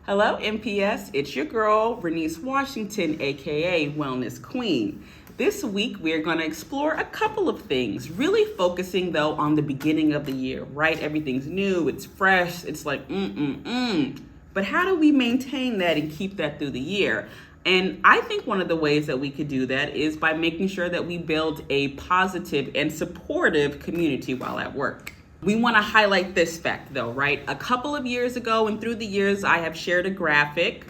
Hello, MPS. It's your girl, Rensise Washington, aka Wellness Queen. This week, we're going to explore a couple of things, really focusing though on the beginning of the year, right? Everything's new, it's fresh, it's like, But how do we maintain that and keep that through the year? And I think one of the ways that we could do that is by making sure that we build a positive and supportive community while at work. We want to highlight this fact though, right? A couple of years ago and through the years, I have shared a graphic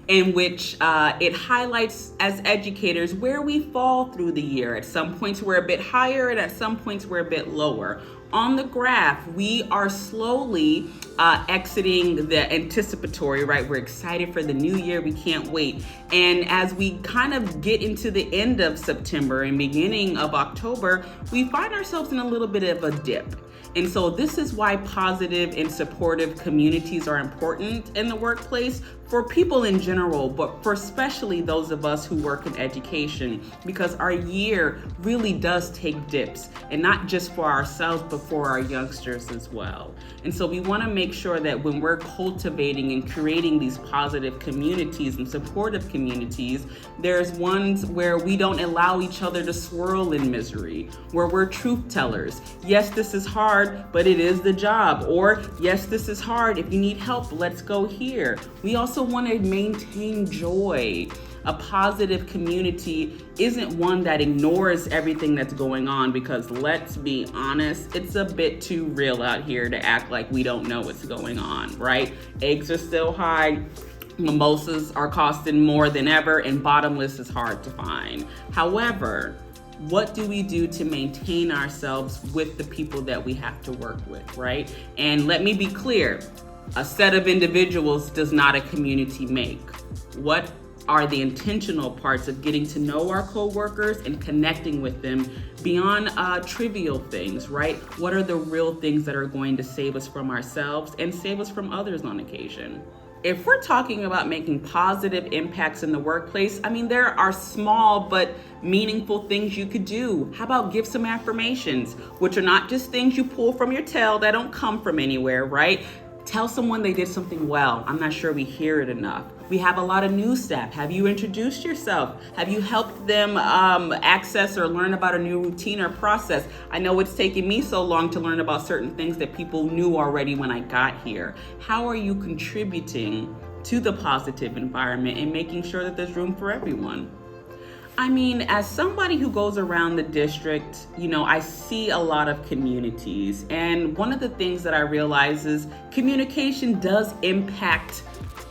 in which it highlights as educators where we fall through the year. At some points we're a bit higher and at some points we're a bit lower. On the graph, we are slowly exiting the anticipatory, right? We're excited for the new year. We can't wait. And as we kind of get into the end of September and beginning of October, we find ourselves in a little bit of a dip. And so this is why positive and supportive communities are important in the workplace for people in general, but for especially those of us who work in education, because our year really does take dips, and not just for ourselves, but for our youngsters as well. And so we want to make sure that when we're cultivating and creating these positive communities and supportive communities, there's ones where we don't allow each other to swirl in misery, where we're truth tellers. Yes, this is hard, but it is the job. Or yes, this is hard. If you need help, let's go here. We also want to maintain joy. A positive community isn't one that ignores everything that's going on, because let's be honest, it's a bit too real out here to act like we don't know what's going on, right? Eggs are still high, mimosas are costing more than ever, and bottomless is hard to find. However, what do we do to maintain ourselves with the people that we have to work with, right? And let me be clear, a set of individuals does not a community make. What are the intentional parts of getting to know our coworkers and connecting with them beyond trivial things, right? What are the real things that are going to save us from ourselves and save us from others on occasion? If we're talking about making positive impacts in the workplace, there are small but meaningful things you could do. How about give some affirmations, which are not just things you pull from your tail that don't come from anywhere, right? Tell someone they did something well. I'm not sure we hear it enough. We have a lot of new staff. Have you introduced yourself? Have you helped them access or learn about a new routine or process? I know it's taken me so long to learn about certain things that people knew already when I got here. How are you contributing to the positive environment and making sure that there's room for everyone? As somebody who goes around the district, I see a lot of communities. And one of the things that I realize is communication does impact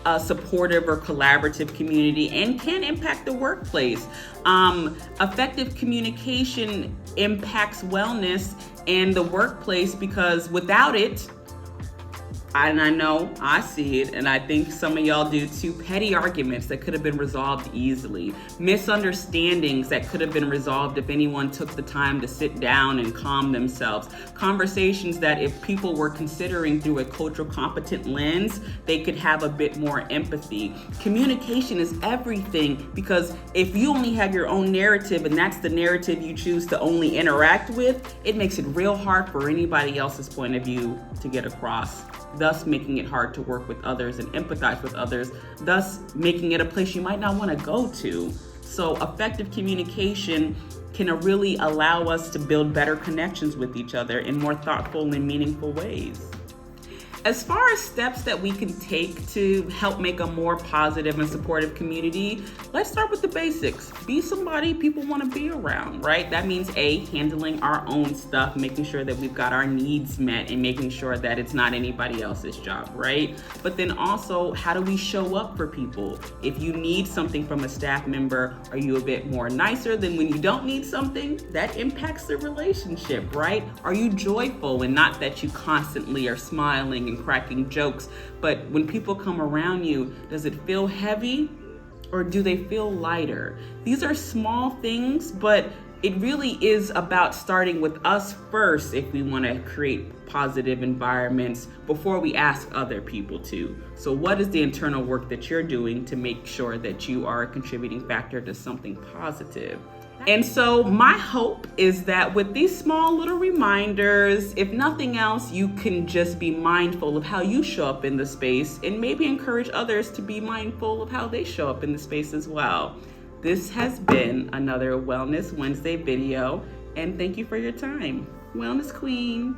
a supportive or collaborative community and can impact the workplace. Effective communication impacts wellness and the workplace, because without it, and I know I see it, and I think some of y'all do too, petty arguments that could have been resolved easily, misunderstandings that could have been resolved if anyone took the time to sit down and calm themselves, conversations that if people were considering through a cultural competent lens, they could have a bit more empathy. Communication is everything, because if you only have your own narrative and that's the narrative you choose to only interact with, it makes it real hard for anybody else's point of view to get across, thus making it hard to work with others and empathize with others, thus making it a place you might not want to go to. So effective communication can really allow us to build better connections with each other in more thoughtful and meaningful ways. As far as steps that we can take to help make a more positive and supportive community, let's start with the basics. Be somebody people want to be around, right? That means handling our own stuff, making sure that we've got our needs met and making sure that it's not anybody else's job, right? But then also, how do we show up for people? If you need something from a staff member, are you a bit more nicer than when you don't need something? That impacts the relationship, right? Are you joyful, and not that you constantly are smiling and cracking jokes, but when people come around you, does it feel heavy or do they feel lighter? These are small things, but it really is about starting with us first if we want to create positive environments before we ask other people to. So what is the internal work that you're doing to make sure that you are a contributing factor to something positive? And so my hope is that with these small little reminders, if nothing else, you can just be mindful of how you show up in the space and maybe encourage others to be mindful of how they show up in the space as well. This has been another Wellness Wednesday video, and thank you for your time. Wellness Queen.